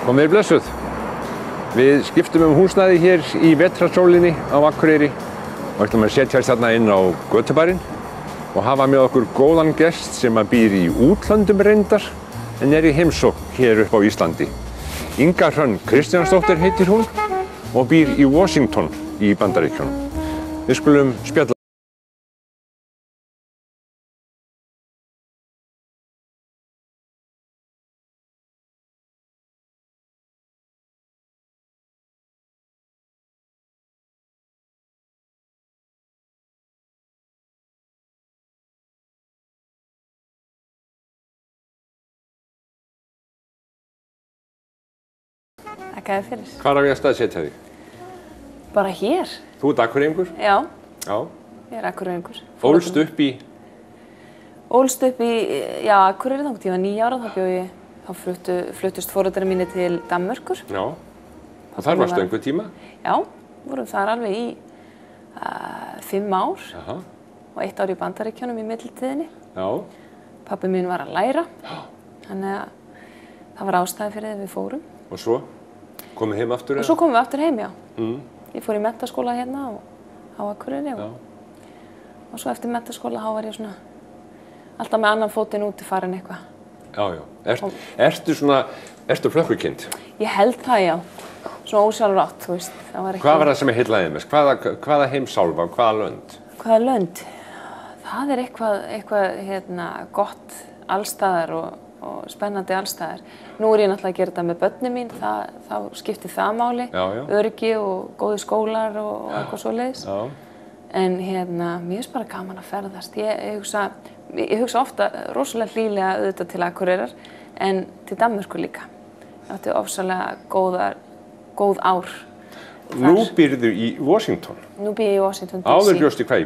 Komið blessuð. Við skiptum húsnæði hér í vetrarsólinni á Akureyri og ætlum að setjast þarna inn á götubarinn og hafa með okkur góðan gest sem býr í útlöndum reyndar en í heimsókn hér upp á Íslandi. Inga Hrönn Kristjánsdóttir heitir hún og býr í Washington í Bandaríkjunum. Við skulum spjalla. Þakka þér fyrir. Hvar á ég að staðsetja þig? Bara hér. Þú ert Akureyringur? Já. Já. Ég er Akureyringur. Ólst upp í? Ólst upp í, já, Akureyri þangað til ég var 9 ára. Þá fluttust foreldrar mínir til Danmerkur. Já. Og þar varstu einhver tíma? Já, vorum þar alveg í 5 ár. Aha. Og 1 ár í Bandaríkjunum í millitíðinni. Já. Pabbi mín var að læra. Þannig að það var ástæða fyrir því við fórum. Og svo? Komið heim aftur? Og svo komum við aftur heim, já. Ég fór í menntaskóla hérna á Akureyri og svo eftir menntaskóla þá var ég svona alltaf með annan fótinn úti farin eitthvað. Já, já. Ertu flökkukind? Ég held það, já. Svona ósjálfrátt, þú veist. Hvað var það sem heillaði mest? Hvaða heimsálfa, hvaða lönd? Hvaða lönd? Það er eitthvað gott allstaðar og spennandi allstaðar. Nú er ég náttúrulega að gera þetta með börnin mín, þá skiptir það máli. Já, já. Öryggi og góði skólar og eitthvað svoleiðis. Já. En mér finnst bara gaman að ferðast. Ég hugsa ofta rosalega hlýlega auðvitað til Akureyrar, en til Danmörku líka. Ég átti ofsalega góð ár. Nú býrðu í Washington? Nú býr ég í Washington DC. Áður bjóstu hvað, í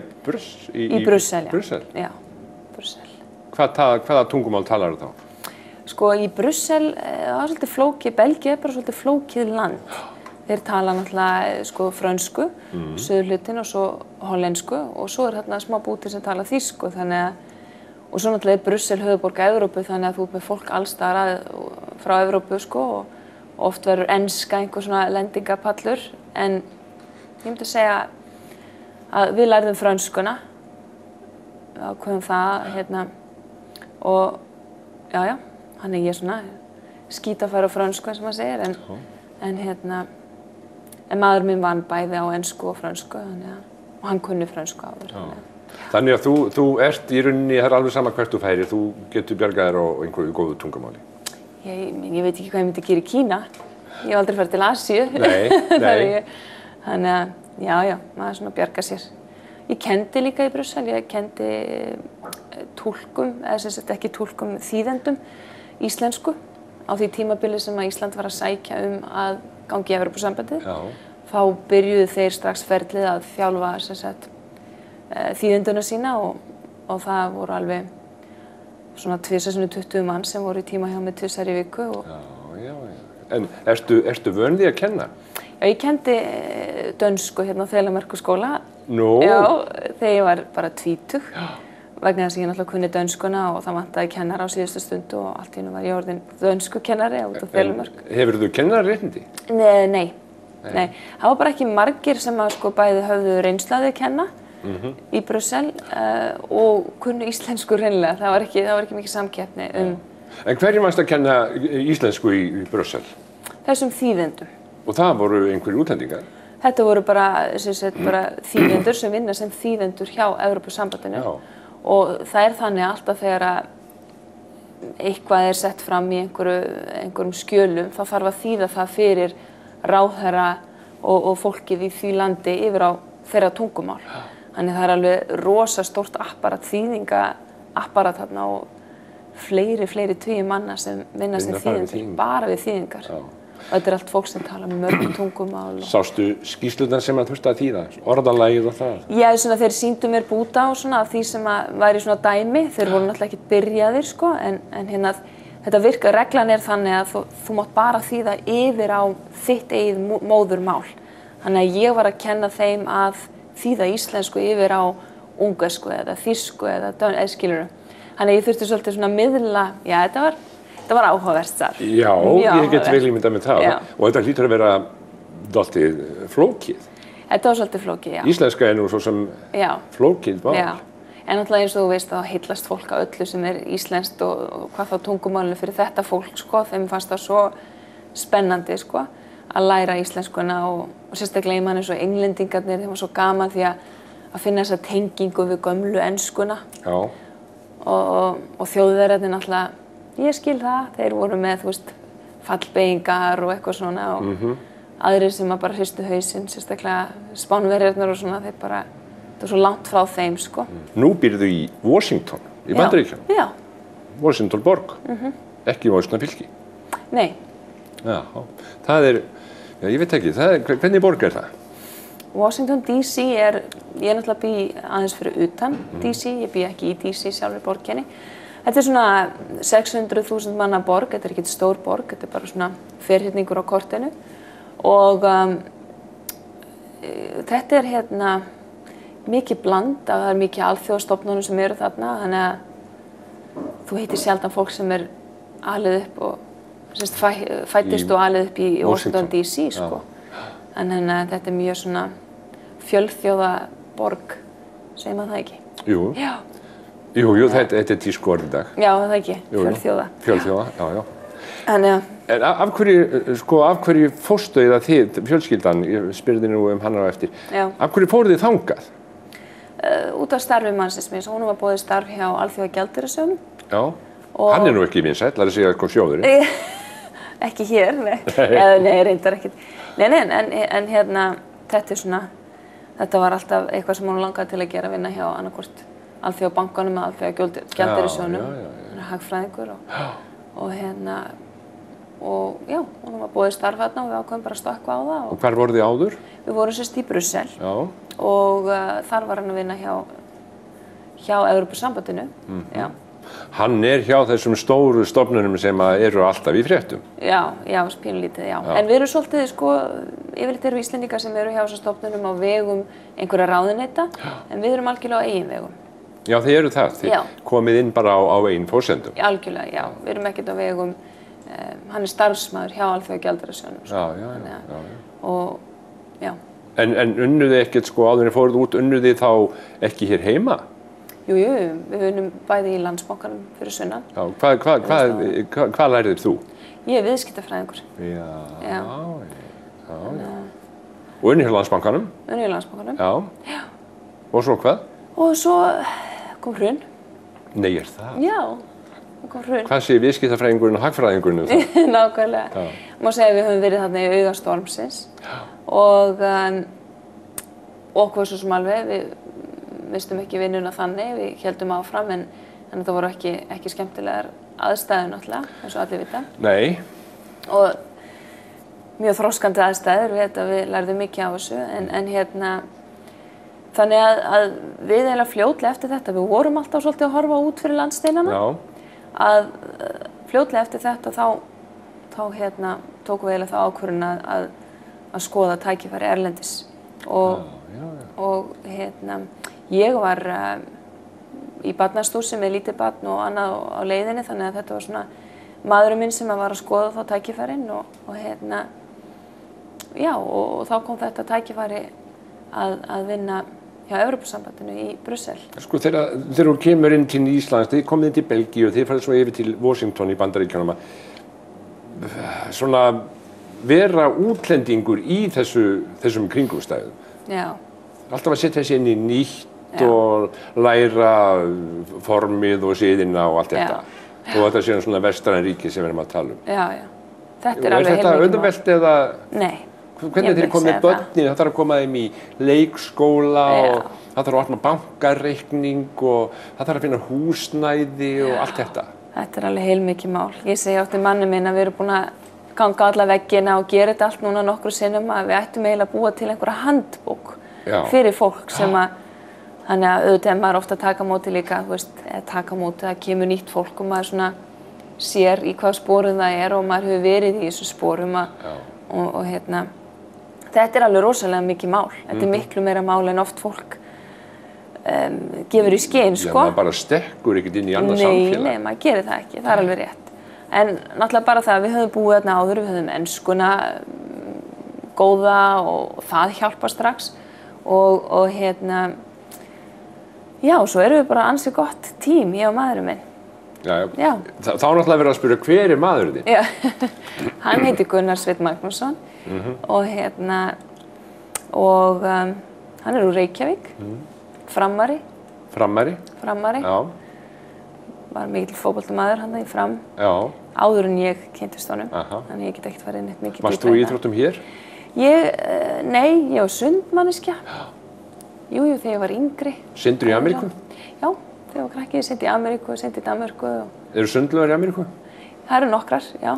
Brussel, já. Brussel? Já, Brussel. Hvaða tungumál talar þú þá? Sko í Brussel, það var svolítið flókið, Belgía er bara svolítið flókið land. Þeir tala náttúrulega frönsku, suðurhlutinn og svo hollensku og svo er þarna smá búti sem tala þýsku, þannig að, og svo náttúrulega er Brussel höfuðborg Evrópu, þannig að þú ert með fólk allstaðar frá Evrópu og oft verður enska einhver svona lendingapallur, en ég myndi segja að við lærðum frönskuna, ákveðum það og já. Þannig ég er svona skítafær á frönsku, eins og maður segir, en maður minn vann bæði á ensku og frönsku, og hann kunni frönsku áður. Þannig að þú ert í rauninni, það er alveg sama hvert þú færir, þú getur bjargað þér á einhverju góðu tungumáli. Ég veit ekki hvað ég myndi gera í Kína. Ég hef aldrei farið til Asíu. Nei. Þannig að, já, maður svona bjargar sér. Ég kenndi líka í Brussel, ég kenndi túlkum, eða sem sagt ekki túlkum, þýðendum íslensku á því tímabili sem að Ísland var að sækja að gangi í Evrópusambandið. Þá byrjuðu þeir strax ferlið að þjálfa sem sagt þýðenduna sína og það voru alveg svona 220 mann sem voru í tíma hjá mig 2 í viku. Já. En ertu vön því að kenna? Já, ég kendi dönsku hérna á Þelamerkurskóla. Nú? Já, þegar ég var bara 20. Vegna þess að ég náttúrulega kunni dönskuna og það vantaði kennara á síðustu stundu og allt í einu var ég orðin dönskukennari út á Þelamerk. Hefur þú kennararéttindi? Nei. Það var bara ekki margir sem að bæði höfðu reynslu að kenna í Brussel og kunnu íslensku hreinlega. Það var ekki mikið samkeppni En hverjum varst að kenna íslensku í Brussel? Þessum þýðendum. Og það voru einhverjir útlendingar? Þetta voru bara þýðendur sem vinna sem þýðendur hjá Evrópusambandinu. Já. Og það er þannig alltaf þegar að eitthvað er sett fram í einhverjum skjölum, þá þarf að þýða það fyrir ráðherra og fólkið í því landi yfir á þeirra tungumál. Þannig það er alveg rosa stórt þýðingaapparat þarna og fleiri tugir manna sem vinna sem þýðendur, bara við þýðingar. Og þetta er allt fólk sem tala mörg tungumál. Sástu skýrslurnar sem að þurfti að þýða? Orðalagið og það? Já, þeir sýndu mér búta á af því sem væri svona dæmi. Þeir voru náttúrulega ekki byrjaðir, en þetta virkar, reglan er þannig að þú mátt bara þýða yfir á þitt eigið móðurmál. Þannig að ég var að kenna þeim að þýða íslensku yfir á ungversku eða þýsku eða skilurðu. Þannig að ég þurfti svolítið svona miðla, já, þetta var Þetta var áhugavert starf. Já, ég get vel ímyndað með það. Og þetta hlýtur að vera dálítið flókið. Þetta var svolítið flókið, já. Íslenska nú svo sem flókið mál. Já, en náttúrulega eins og þú veist þá heillast fólk á öllu sem íslenskt og hvað þá tungumálinu fyrir þetta fólk, sko. Þeim fannst það svo spennandi, sko, að læra íslenskuna og sérstaklega mann eins og englendingarnir, þeim var svo gaman því að finna þessa tengingu við gömlu enskuna. Já. Og Þjóðverjarnir náttúrulega, ég skil það, þeir voru með, þú veist, fallbeygingar og eitthvað svona og aðrir sem bara hristu hausinn, sérstaklega Spánverjarnir og svona, þeir bara, þetta var svo langt frá þeim, sko. Nú býrðu í Washington, í Bandaríkjunum. Já. Washington borg, ekki Washington fylki. Nei. Já, það ég veit ekki, hvernig borg það? Washington DC ég náttúrulega bý aðeins fyrir utan DC, ég bý ekki í DC sjálfur borginni. Þetta svona 600.000 manna borg, þetta ekki stór borg, þetta bara svona ferhyrningur á kortinu. Og þetta hérna mikið bland, það mikið alþjóðastofnunum sem eru þarna, þannig að þú heitir sjaldan fólk sem alið upp og fæddist og alið upp í Washington DC, sko. En þetta mjög svona fjölþjóða borg, segir maður það ekki? Jú. Já. Jú, þetta tísku orð í dag. Já, það ekki, fjölþjóða. Fjölþjóða, já. En af hverju fórstu eða þið, fjölskyldan, ég spurði nú hana á eftir, af hverju fóruð þið þangað? Út af starfi mannsins míns, honum var boðið starf hjá Alþjóðagjaldeyrissjóðnum. Já, hann nú ekki vinsæll, að segja hvað sjóðurinn. Ekki hér, nei. Nei, reyndar ekkert. Nei, en hérna, þetta var alltaf eitthvað sem hún langaði til að gera, vinna hjá annarkvort Alþjóðabankanum eða Alþjóðagjaldeyrissjóðnum, hagfræðingur og hérna, og já, hún var boðið starf þarna og við ákveðum bara að stökkva á það. Og hvar voruð þið áður? Við vorum sérst í Brussel og þar var hann að vinna hjá Evrópusambandinu, já. Hann hjá þessum stóru stofnunum sem eru alltaf í fréttum. Já, pínulítið, já. En við erum svolítið, sko, yfirleitt eru Íslendingar sem eru hjá þessum stofnunum á vegum einhverja ráðuneyta, en við erum algjörlega á eigin vegum. Já, þið eru það. Þið komið inn bara á eigin forsendum. Algjörlega, já. Við erum ekkert á vegum, hann starfsmaður hjá Alþjóðagjaldeyrissjóðnum. Já. Og, já. En unnuð þið ekkert, sko, áður en fóruð út, unnuð þið þá ekki hér heima? Jú, við unnum bæði í Landsbankanum fyrir sunnan. Já, hvað lærðir þú? Ég viðskiptafræðingur. Já. Og unni hjá Landsbankanum? Unni hjá Landsbankanum. Já. Og svo hvað? Og svo kom hrun. Nei, það? Já, kom hrun. Hvað segir viðskiptafræðingurinn og hagfræðingurinn um það? Nákvæmlega. Má segja að við höfum verið þarna í auga stormsins. Og okkur svo sem alveg, við mistum ekki vinnuna þannig, við héldum áfram en það voru ekki skemmtilegar aðstæður náttúrulega, eins og allir vita. Nei. Og mjög þroskandi aðstæður, við lærðum mikið af þessu, en hérna, þannig að við eiginlega fljótlega eftir þetta, við vorum alltaf svolítið að horfa út fyrir landsteinana, að fljótlega eftir þetta þá hérna, tókum við eiginlega þá ákvörðun að skoða tækifæri erlendis og hérna, ég var í barnastúsi með lítið barn og annað á leiðinni, þannig að þetta var svona maðurinn minn sem var að skoða þá tækifærin og hérna, já, og þá kom þetta tækifæri að vinna hjá Evrópusambandinu í Brussel. Sko, þegar þú kemur inn til Íslands, þið komið inn til Belgíu og þið farið svo yfir til Washington í Bandaríkjunum, svona vera útlendingur í þessum kringumstæðum. Já. Alltaf að setja sér inn í nýtt og læra formið og siðina og allt þetta. Og þetta sé svona vestræn ríki sem við erum að tala um. Já. Þetta alveg heilmikið mál. Er þetta auðvelt eða? Nei. Hvernig þeir komið börnin? Það þarf að koma þeim í leikskóla og það þarf að opna bankareikning og það þarf að finna húsnæði og allt þetta. Þetta alveg heilmikið mál. Ég segi átti manni minn að við erum búin að ganga alla veggina og gera þetta allt núna nokkru sinnum að við ættum eiginlega að búa til einhverja handbók fyrir fólk sem að þannig að auðvitað maður ofta taka móti líka, þú veist, taka móti, það kemur nýtt fólk og maður svona sér í hvað sporum það og maður hefur verið í þessu sporum og hérna, þetta alveg rosalega mikið mál, þetta miklu meira mál en oft fólk gefur í skyn, sko. Já, maður bara stekkur ekkert inn í annað samfélag. Nei, maður gerir það ekki, það alveg rétt. En náttúrulega bara það að við höfum búið þarna áður, við höfum enskuna góða og það hjálpa strax og hérna, já, svo erum við bara ansi gott tím, ég og maðurinn minn. Já. Þá náttúrulega verið að spyrja hver er maðurinn þinn? Já, hann heitir Gunnar Sveinn Magnússon og hérna, og hann er úr Reykjavík, Framari. Framari? Framari. Já. Var mikill fótboltamaður hann í Fram. Já. Áður en ég kynntist honum, þannig ég get ekkert farið neitt mikið dýpra. Varst þú í íþróttum hér? Nei, ég var sundmanneskja. Jú, þegar ég var yngri. Syndur í Ameríku? Já, þegar ég var krakki, ég syndi í Ameríku, syndi í Danmörku. Eru sundlaugar í Ameríku? Það eru nokkrar, já.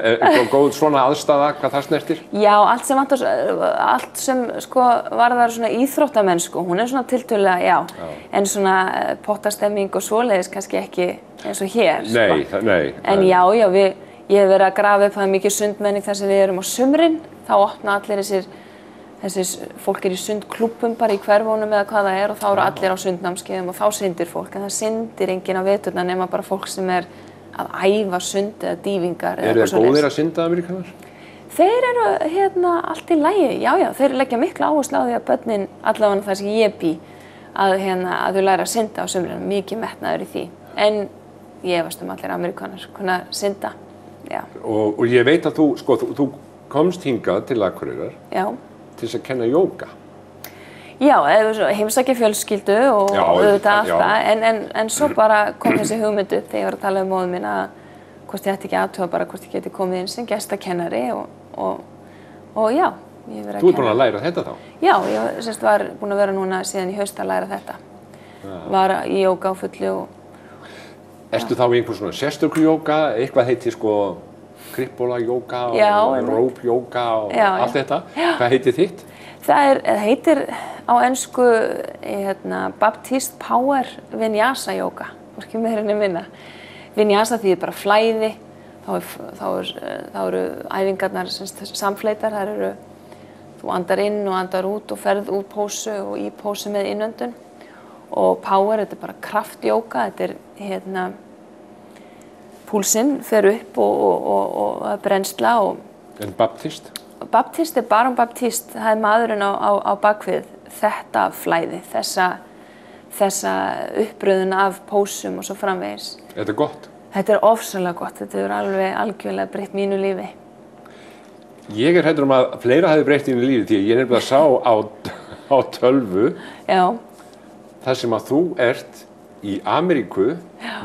Er góð svona aðstaða, hvað það snertir? Já, allt sem sko varðar svona íþróttamennsku, hún er svona tiltölulega, já. En svona pottastemming og svoleiðis kannski ekki eins og hér, sko. Nei. En já, ég hef verið að grafa upp það mikið sundmenning þar sem við erum á sumrin. Þá opna allir þessir fólk er í sundklúbbum bara í hverfunum eða hvað það er og þá eru allir á sundnámskeiðum og þá syndir fólk. En það syndir enginn á veturna nema bara fólk sem er að æfa sund eða dýfingar eða eitthvað svoleiðis. Eru þeir góðir að synda Ameríkanar? Þeir eru allt í lagi, já, þeir leggja mikla áherslu á því að börnin, allavega þar sem ég bý, að þau læra að synda á sumrin, mikið metnaður í því. En ég efast allir Ameríkanar kunna synda, já. Og ég veit að þú komst hingað til Akureyrar til þess að kenna jóga. Já, heimsækja fjölskyldu og auðvitað alltaf, en svo bara kom þessi hugmynd upp þegar ég var að tala móður mín að hvort ég ætti ekki aðtuga bara hvort ég geti komið inn sem gestakennari og já, ég hef verið að kenna. Þú ert búin að læra þetta þá? Já, ég var búin að vera núna síðan í haust að læra þetta. Var í jóga á fullu og... Ertu þá í einhver svona sérstöku jóga, eitthvað heitir krippbóla jóga og rope jóga og allt þetta? Hvað heitir þitt? Það heitir á ensku Baptist Power Vinyasa Yoga, hvorki meira en minna. Vinyasa þýðir bara flæði, þá eru æfingarnar samfleytar, þú andar inn og andar út og ferð úr pósu og í pósu með innöndun. Og power, þetta er bara kraftjóga, þetta er púlsinn fer upp og brennsla og... En Baptist? Baptist er Baron Baptist, það er maðurinn á bakvið þetta flæði, þessa uppröðun af pósum og svo framvegis. Er þetta gott? Þetta er ofsalega gott, þetta hefur algjörlega breytt mínu lífi. Ég er hræddur að fleira hafi breytt mínu lífi því ég nefnilega sá á tölvu þar sem að þú ert í Ameríku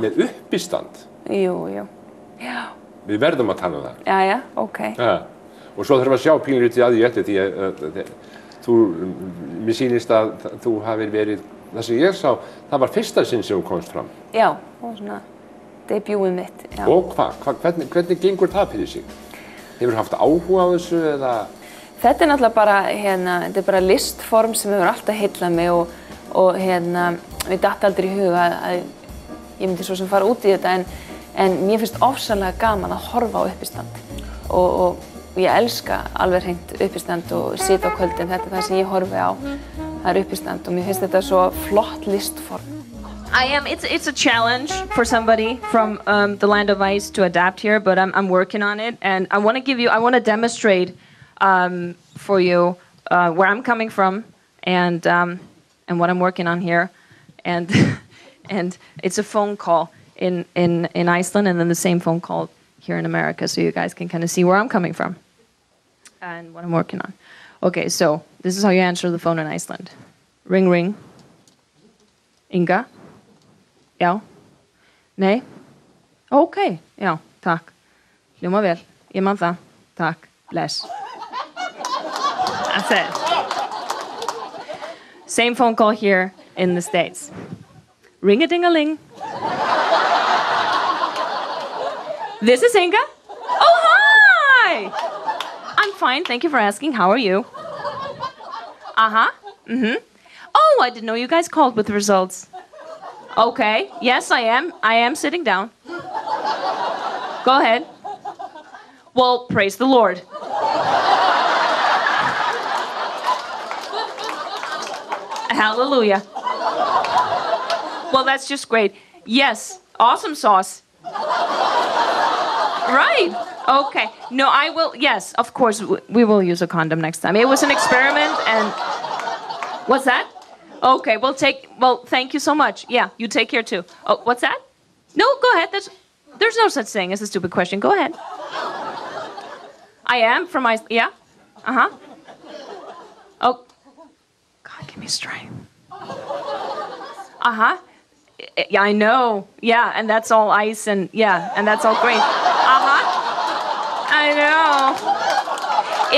með uppistand. Jú, já. Við verðum að tala um það. Já, ok. Og svo þurfum að sjá pínlítið að því eftir því að mér sýnist að þú hafir verið, það sem ég sá, það var fyrsta sinn sem þú komst fram. Já, og svona debutið mitt, já. Og hvernig gengur það fyrir sig? Hefur haft áhuga á þessu eða? Þetta er náttúrulega bara, þetta er bara listform sem hefur alltaf heillað mig og við datt aldrei í huga að ég myndi svo sem fara út í þetta en mér finnst ofsalega gaman að horfa á uppistand og ég elska alveg hreint uppistand og sita á kvöldin, þetta er það sem ég horfi á, það er uppistand og mér finnst þetta svo flott listform. It's a challenge for somebody from the land of ice to adapt here, but I'm working on it, and I want to demonstrate for you where I'm coming from and what I'm working on here, and it's a phone call in Iceland, and then the same phone call here in America, so you guys can kind of see where I'm coming from and what I'm working on. Okay, so this is how you answer the phone in Iceland. Ring, ring. Inga? Já? Nei? Ok, já, takk. Hljóma vel, ég man það. Takk, bless. That's it. Same phone call here in the States. Ring-a-ding-a-ling. This is Inga. Oh, hi! I'm fine, thank you for asking. How are you? Uh-huh. Mm-hmm. Oh, I didn't know you guys called with the results. Okay, yes, I am. I am sitting down. Go ahead. Well, praise the Lord. Hallelujah. Well, that's just great. Yes, awesome sauce. Right. Okay. No, I will. Yes, of course, we will use a condom next time. It was an experiment, and what's that? Okay, well, thank you so much. Yeah, you take care too. Oh, what's that? No, go ahead. There's no such thing as a stupid question. Go ahead. I am from Iceland. Yeah. Oh, God, give me strength. Yeah, I know. Yeah, and that's all ice and that's all great. I know.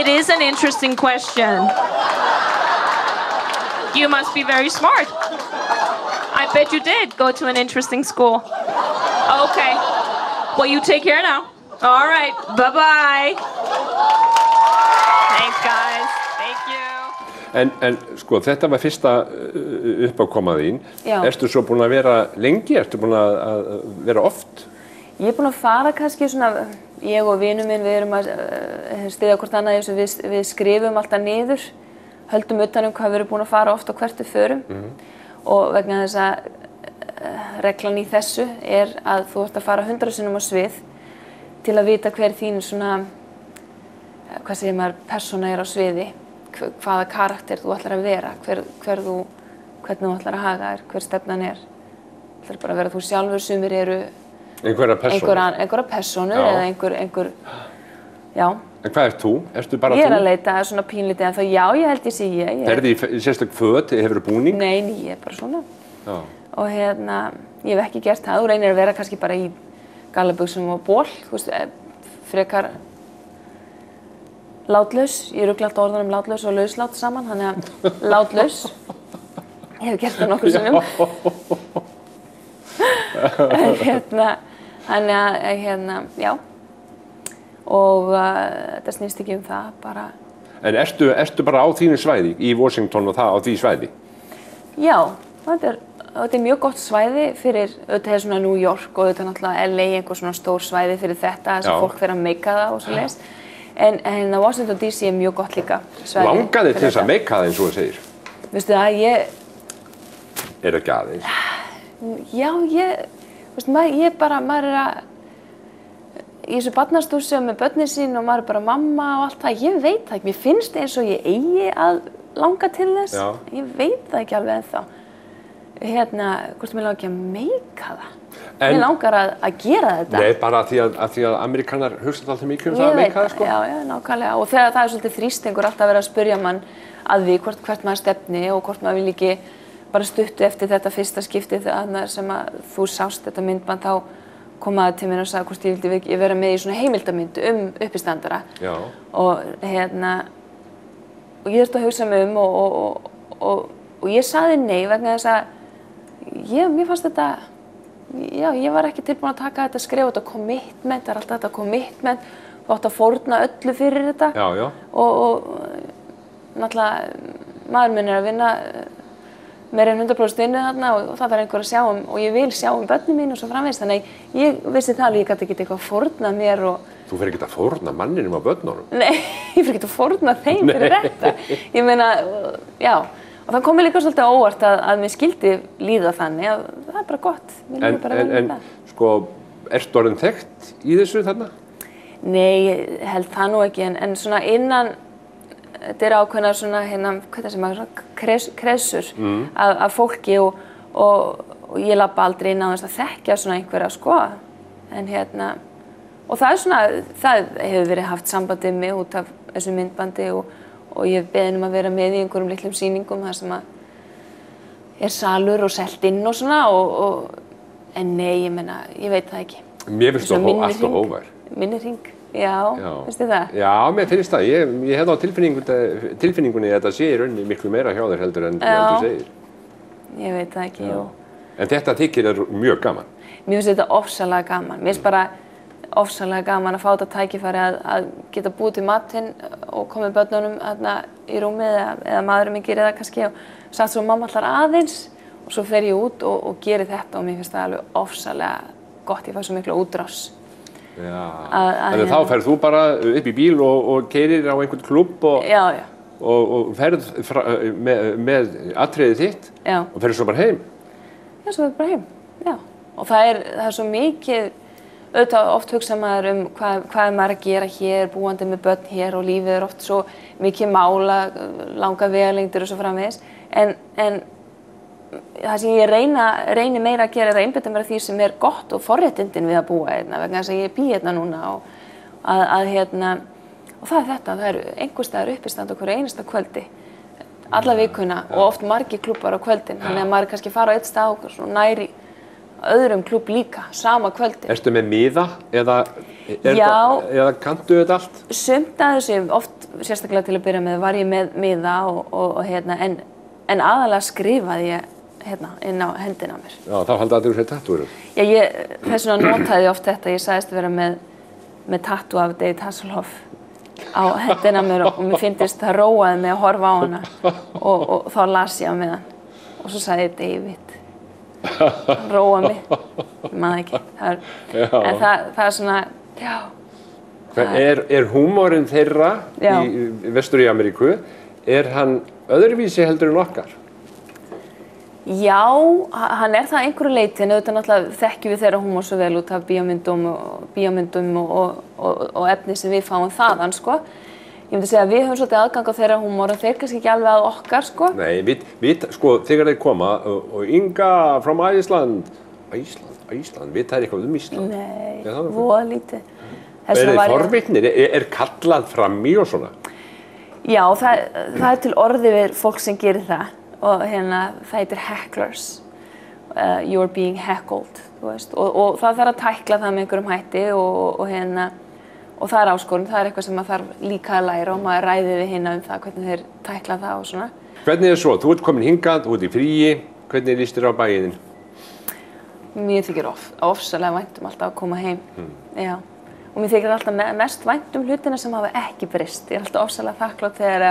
It is an interesting question. You must be very smart. I bet you did go to an interesting school. Okay. Well, you take care now. All right. Bye-bye. Thanks, guys. Thank you. En sko, þetta var fyrsta uppákoma þín. Já. Ertu svo búin að vera lengi? Ertu búin að vera oft? Ég er búin að fara kannski svona, ég og vinur minn, við erum að styðja hvort annað í þessu, við skrifum alltaf niður, höldum utan hvað við erum búin að fara oft og hvert við förum. Og vegna þess að reglan í þessu er að þú ert að fara 100 sinnum á svið til að vita hver þín svona, hvað segir maður, persóna er á sviði, hvaða karakter þú ætlar að vera, hvernig þú ætlar að haga þér, hver stefnan er. Það ætlar bara að vera þú sjálfur, sumir eru einhverja persónu eða einhver, já. En hvað ert þú? Ertu bara þú? Ég er að leita svona pínlítið en þá já, ég held ég sé ég. Ferðu í sérstök föt, hefurðu búning? Nei, ég er bara svona. Já. Og ég hef ekki gert það. Þú reynir að vera kannski bara í gallabuxum og ból, þú veist, frekar látlaus. Ég rugla alltaf orðunum látlaus og lauslát saman, þannig að látlaus. Ég hef gert það nokkur sinnum. Þannig að, já. Og þetta snýst ekki það, bara... En ertu bara á þínu svæði, í Washington og það á því svæði? Já, þetta er mjög gott svæði fyrir, auðvitað er svona New York og auðvitað náttúrulega LA einhver svona stór svæði fyrir þetta, þess að fólk fer að meika það og svo leiðis. En Washington DC er mjög gott líka svæði. Langaði til þess að meika það eins og þú segir? Veistu það, Er ekki aðeins? Já, maður er að í þessu barnastúsi og með börnin sín og maður er bara mamma og allt það, ég veit það ekki, mér finnst eins og ég eigi að langa til þess, ég veit það ekki alveg ennþá. Hvort mér langar ekki að meika það. Mér langar að gera þetta. Nei, bara að því að Amerikanar hugsa alltaf mikið það að meika það, sko. Já, nákvæmlega. Og þegar það er svolítið þrýstingur alltaf að vera að spyrja mann að því hvert maður stefni og hvort maður vil ekki bara stuttu eftir þetta fyrsta skiptið sem að þú sást þetta myndband, þá komaði til mér og sagði hvort ég vildi vera með í svona heimildamynd uppistandara. Já. Og og ég þurfti að hugsa mig og ég sagði nei vegna þess að mér fannst þetta, ég var ekki tilbúin að taka þetta skref, þetta commitment, það er alltaf þetta commitment, þú átt að fórna öllu fyrir þetta. Já. Og náttúrulega maður minn er að vinna meira en 100% vinnu þarna og það þarf einhver að sjá og ég vil sjá börnin mín og svo framvegis, þannig ég vissi það alveg, ég gæti ekki eitthvað að fórna mér og... Þú fer ekki að fórna manninum á börnunum? Nei, ég fer ekki að fórna þeim fyrir þetta. Ég meina, já, og það kom mér líka svolítið á óvart að mér skildi líða þannig að það er bara gott, mér líður bara vel með það. Sko, ertu orðin þekkt í þessu þarna? Nei, ég held það nú ekki, en svona innan þetta er ákveðnar svona, hvað það sem maður, kreðsur af fólki og ég labba aldrei inn á þess að þekkja svona einhverja, sko. En og það er svona, það hefur verið haft sambandið mig út af þessu myndbandi og ég hef beðið að vera með í einhverjum litlum sýningum þar sem að er salur og selt inn og svona en nei, ég meina, ég veit það ekki. Mér finnst þú alltaf hóvar. Minni hring. Já, finnst þið það? Já, mér finnst það. Ég hef á tilfinningunni að þetta sé í rauninni miklu meira hjá þér heldur en þú segir. Ég veit það ekki, jú. En þetta þykir er mjög gaman? Mér finnst þetta ofsalega gaman. Mér finnst bara ofsalega gaman að fá þetta tækifæri að geta búið til matinn og komið börnunum í rúmið eða maðurinn minn gerir það kannski og sagt svo mamma ætlar aðeins og svo fer ég út og gerir þetta og mér finnst það alveg ofsalega gott. Ég fæ svo miklu útrás. Já, þannig þá ferð þú bara upp í bíl og keyrir á einhvern klubb og ferð með atriðið þitt og ferð svo bara heim? Já, svo bara heim, já. Og það er svo mikið auðvitað oft hugsa maður hvað maður að gera hér, búandi með börn hér og lífið oft svo mikið mála, langa vegalengdir og svo framvegis. En það sem ég reyni meira að gera er að einbeita mér að því sem gott og forréttindin við að búa hérna, vegna þess að ég bý hérna núna og og það þetta, það einhvers staðar uppistand okkur einasta kvöldi, alla vikuna og oft margir klúbbar á kvöldin, þannig að maður kannski fara á eitt stað og næri öðrum klúbb líka, sama kvöldi. Ertu með miða eða kanntu þetta allt? Sumt að þessu, oft sérstaklega til að byrja með, var ég með miða en aðalega skrifaði ég inn á hendina á mér. Já, þá haldi allir sér tattúur. Já, þess vegna notaði ég oft þetta, ég sagðist vera með tattú af David Hasselhoff á hendina á mér og mér fyndist það róaði mig að horfa á hana og þá las ég á meðan og svo sagði ég David, róa mig, ég maður ekki, en það svona, já. Er húmórinn þeirra í Vestur í Ameríku, hann öðruvísi heldur en okkar? Já, hann það einhverju leyti, en auðvitað náttúrulega þekkjum við þeirra húmór svo vel út af bíómyndum og efni sem við fáum þaðan, sko. Ég myndi segja að við höfum svolítið aðgang á þeirra húmór og þeir kannski ekki alveg að okkar, sko. Nei, sko, þegar þeir koma og Inga from Iceland, vita þær eitthvað Ísland? Nei, voða lítið. Þeir forvitnir, kallað fram í og svona? Já, það til orðið við fólk sem gerir það. Og það heitir hecklers, you're being heckled, þú veist, og það þarf að tækla það með einhverjum hætti og það áskorun, það eitthvað sem maður þarf líka að læra og maður ræði við hina það, hvernig þeir tækla það og svona. Hvernig svo? Þú ert komin hingað, þú ert í fríi, hvernig líst þér á bæinn? Mér þykir ofsalega vænt alltaf að koma heim, já. Og mér þykir alltaf mest vænt hlutina sem hafa ekki breyst. Ég alltaf ofsalega þakklátt þegar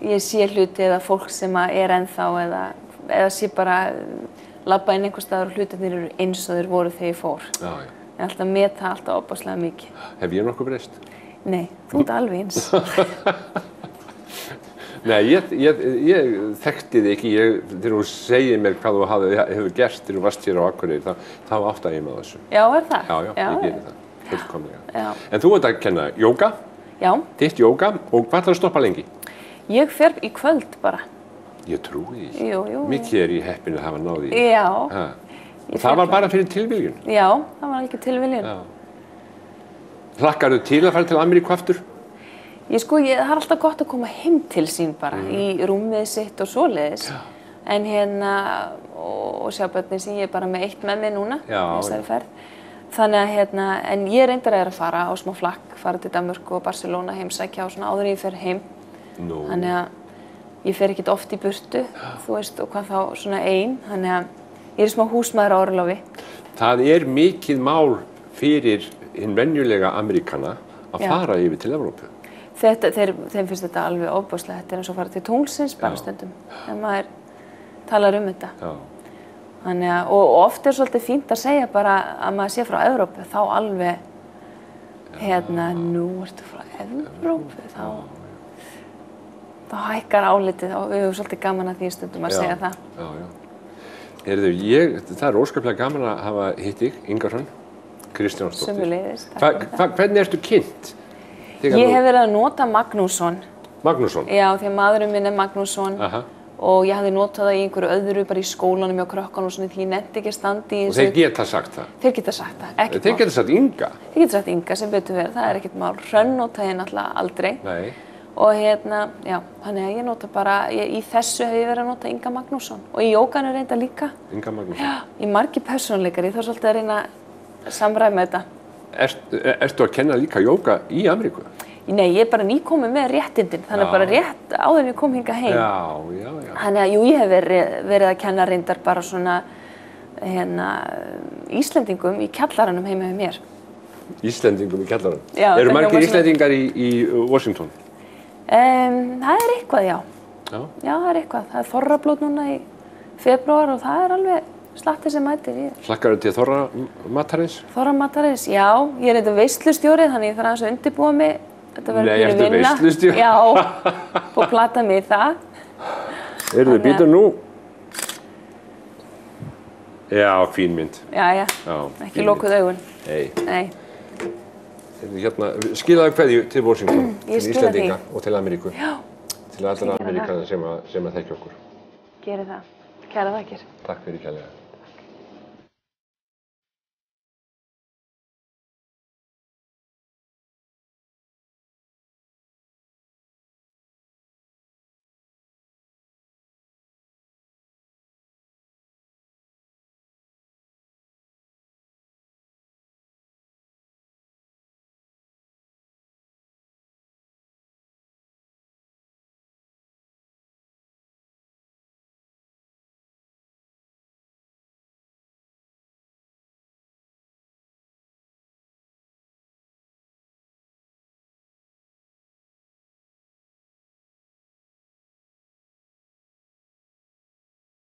ég sé hluti eða fólk sem ennþá eða sé bara labba inn einhvers staðar og hlutirnir eru eins og þeir voru þegar ég fór. Já. Ég alltaf meta alltaf ofboðslega mikið. Hef ég nokkuð breyst? Nei, þú ert alveg eins. Nei, ég þekkti þig ekki. Þegar þú segir mér hvað þú hefur gert þegar þú varst hér á Akureyri, þá áttaði ég með þessu. Já, það? Já, ég geri það. Fullkomlega. Já. En þú ert að kenna jóga. Já. Þitt jóga. Og hvað ætlarðu að stoppa lengi? Ég fer í kvöld bara. Ég trúi því. Jú. Mikið í heppinu að hafa náð því. Já. Það var bara fyrir tilviljun? Já, það var ekki tilviljun. Hlakkarðu til að fara til Ameríku aftur? Það er alltaf gott að koma heim til sín bara, í rúmið sitt og svoleiðis. En og sjá börnin sem ég bara með eitt með mig núna, þessari ferð. Þannig en ég reyndar að fara á smá flakk, fara til Danmörku og Barcelona, heimsækja og svona áður en ég fer heim. Þannig að ég fer ekkert oft í burtu, þú veist, og hvað þá svona ein, þannig að ég smá húsmaður á orlofi. Það mikið mál fyrir hinn venjulega Ameríkana að fara yfir til Evrópu. Þeim finnst þetta alveg ofboðslega, þetta eins og fara til tunglsins bara stundum, þegar maður talar þetta. Þannig að, og oft svolítið fínt að segja bara að maður sé frá Evrópu, þá alveg, nú ertu frá Evrópu, þá hækkar álitið og við höfum svolítið gaman að því stundum að segja það. Það óskaplega gaman að hafa hitt þig, Inga Hrönn Kristjánsdóttir. Sömuleiðis. Hvernig ertu kynnt? Ég hef verið að nota Magnússon. Magnússon? Já, því að maðurinn minn Magnússon. Og ég hafði notað það í einhverju öðru, bara í skólanum hjá krökkunum og svona, því ég nefndi ekki að standa í þessu. Og þeir geta sagt það? Þeir geta sagt það, ekkert mál. Þeir geta sagt Inga? Þeir geta sagt Inga, sem betur verið, það ekkert mál. Hrönn notaði ég náttúrulega aldrei. Nei. Og já, þannig að ég nota bara, í þessu hef ég verið að nota Inga Magnússon. Og í jóganu reynda líka. Inga Magnússon? Já, í margir persónuleikar, ég þarf svolítið að reyna að samræma þetta. Ertu að kenna líka jóga í Ameríku? Nei, ég bara nýkomið með réttindin, þannig bara rétt áður en ég kom hingað heim. Já. Þannig að ég hef verið að kenna reyndar bara svona Íslendingum í kjallaranum heima með mér. Íslendingum í kjallaranum? Já. Eru margir Íslendingar í Washington? Það eitthvað, já. Já, það eitthvað. Það þorrablót núna í febrúar og það alveg slatti sem mætir. Hlakkarðu til þorramatarins? Þorramatarins, já. Ég eitthvað veislustjóri, þannig ég þarf aðeins að undirbúa mig. Nei, ertu veislustjóri? Já, og plata mig í það. Býtu nú. Já, fín mynd. Já, ekki lokuð augun. Nei. Nei. Hérna, skilaðu kveðju til Washington, Ég til skila því. Íslendinga og til Ameríku. Já. Til allra Ég gera það. Ameríkana sem að þekkja okkur. Geri það. Kærar þakkir. Takk fyrir kærlega.